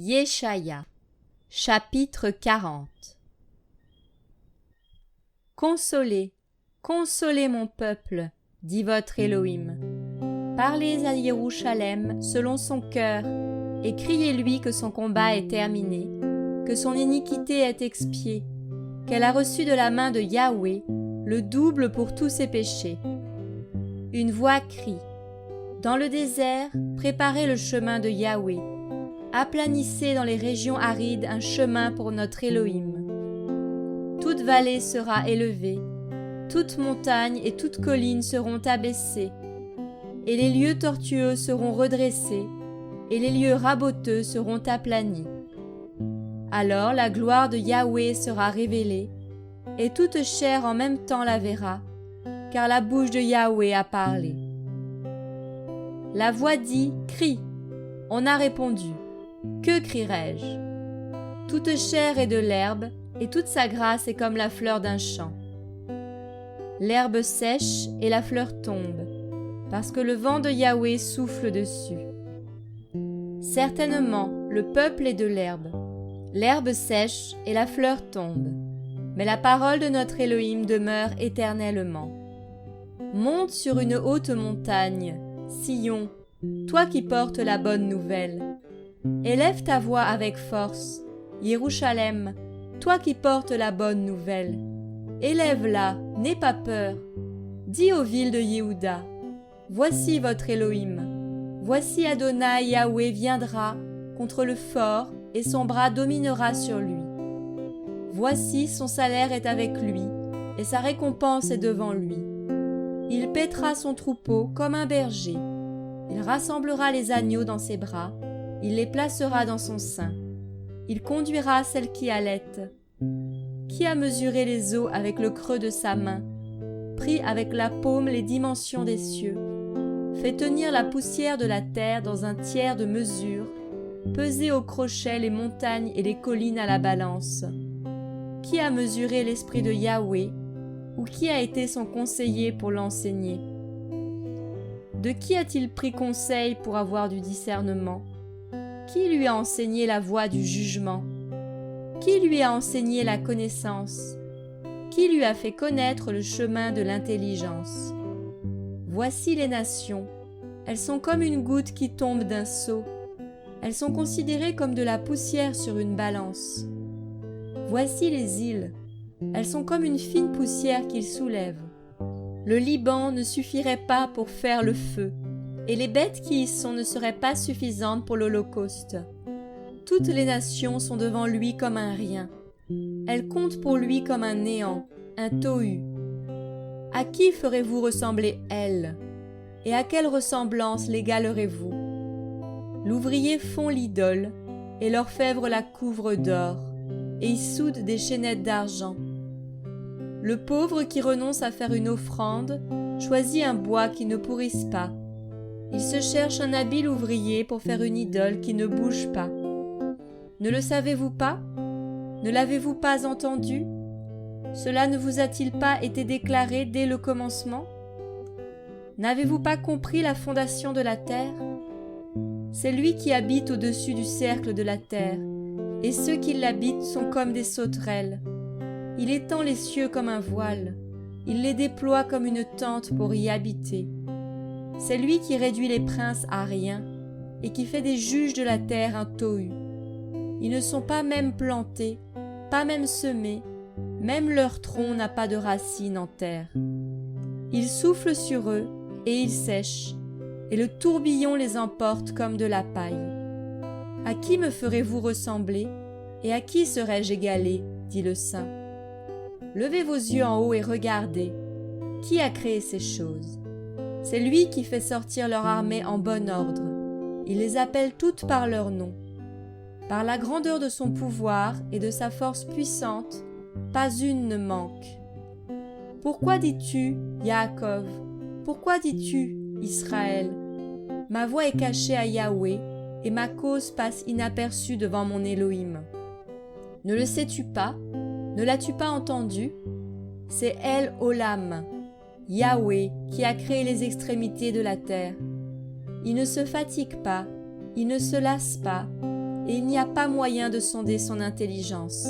Yeshaya, chapitre 40. Consolez, consolez mon peuple, dit votre Élohim. Parlez à Jérusalem selon son cœur, et criez-lui que son combat est terminé, que son iniquité est expiée, qu'elle a reçu de la main de Yahweh le double pour tous ses péchés. Une voix crie, « Dans le désert, préparez le chemin de Yahweh. Aplanissez dans les régions arides un chemin pour notre Élohim. Toute vallée sera élevée, toute montagne et toute colline seront abaissées, et les lieux tortueux seront redressés, et les lieux raboteux seront aplanis. Alors la gloire de Yahweh sera révélée, et toute chair en même temps la verra, car la bouche de Yahweh a parlé. » La voix dit « Crie !» On a répondu « Que crierai-je » Toute chair est de l'herbe, et toute sa grâce est comme la fleur d'un champ. L'herbe sèche et la fleur tombe, parce que le vent de Yahweh souffle dessus. Certainement, le peuple est de l'herbe sèche et la fleur tombe, mais la parole de notre Élohim demeure éternellement. Monte sur une haute montagne, Sion, toi qui portes la bonne nouvelle. Élève ta voix avec force, Jérusalem, toi qui portes la bonne nouvelle. Élève-la, n'aie pas peur. Dis aux villes de Yehuda, voici votre Élohim. Voici Adonai Yahweh viendra contre le fort et son bras dominera sur lui. Voici son salaire est avec lui et sa récompense est devant lui. Il paîtra son troupeau comme un berger. Il rassemblera les agneaux dans ses bras, il les placera dans son sein. Il conduira celle qui allaite. Qui a mesuré les eaux avec le creux de sa main, pris avec la paume les dimensions des cieux, fait tenir la poussière de la terre dans un tiers de mesure, pesé au crochet les montagnes et les collines à la balance. Qui a mesuré l'esprit de Yahweh, ou qui a été son conseiller pour l'enseigner? De qui a-t-il pris conseil pour avoir du discernement? Qui lui a enseigné la voie du jugement? Qui lui a enseigné la connaissance? Qui lui a fait connaître le chemin de l'intelligence? Voici les nations, elles sont comme une goutte qui tombe d'un seau, elles sont considérées comme de la poussière sur une balance. Voici les îles, elles sont comme une fine poussière qu'il soulève. Le Liban ne suffirait pas pour faire le feu, et les bêtes qui y sont ne seraient pas suffisantes pour l'holocauste. Toutes les nations sont devant lui comme un rien. Elles comptent pour lui comme un néant, un tohu. À qui ferez-vous ressembler elle? Et à quelle ressemblance l'égalerez-vous? L'ouvrier fond l'idole, et l'orfèvre la couvre d'or, et y soude des chaînettes d'argent. Le pauvre qui renonce à faire une offrande choisit un bois qui ne pourrisse pas. Il se cherche un habile ouvrier pour faire une idole qui ne bouge pas. Ne le savez-vous pas? Ne l'avez-vous pas entendu? Cela ne vous a-t-il pas été déclaré dès le commencement? N'avez-vous pas compris la fondation de la terre? C'est lui qui habite au-dessus du cercle de la terre, et ceux qui l'habitent sont comme des sauterelles. Il étend les cieux comme un voile, il les déploie comme une tente pour y habiter. C'est lui qui réduit les princes à rien, et qui fait des juges de la terre un tohu. Ils ne sont pas même plantés, pas même semés, même leur tronc n'a pas de racines en terre. Il souffle sur eux, et ils sèchent, et le tourbillon les emporte comme de la paille. À qui me ferez-vous ressembler, et à qui serais-je égalé, dit le Saint. Levez vos yeux en haut et regardez. Qui a créé ces choses? C'est lui qui fait sortir leur armée en bon ordre. Il les appelle toutes par leur nom. Par la grandeur de son pouvoir et de sa force puissante, pas une ne manque. Pourquoi dis-tu, Yaakov? Pourquoi dis-tu, Israël? Ma voix est cachée à Yahweh, et ma cause passe inaperçue devant mon Élohim. Ne le sais-tu pas? Ne l'as-tu pas entendu? C'est El Olam, Yahweh, qui a créé les extrémités de la terre. Il ne se fatigue pas, il ne se lasse pas, et il n'y a pas moyen de sonder son intelligence.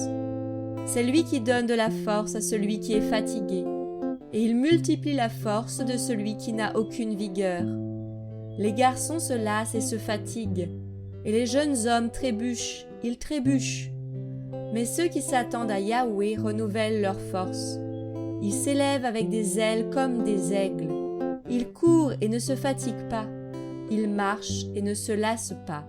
C'est lui qui donne de la force à celui qui est fatigué, et il multiplie la force de celui qui n'a aucune vigueur. Les garçons se lassent et se fatiguent, et les jeunes hommes trébuchent, ils trébuchent. Mais ceux qui s'attendent à Yahweh renouvellent leur force. Ils s'élèvent avec des ailes comme des aigles. Ils courent et ne se fatiguent pas. Ils marchent et ne se lassent pas.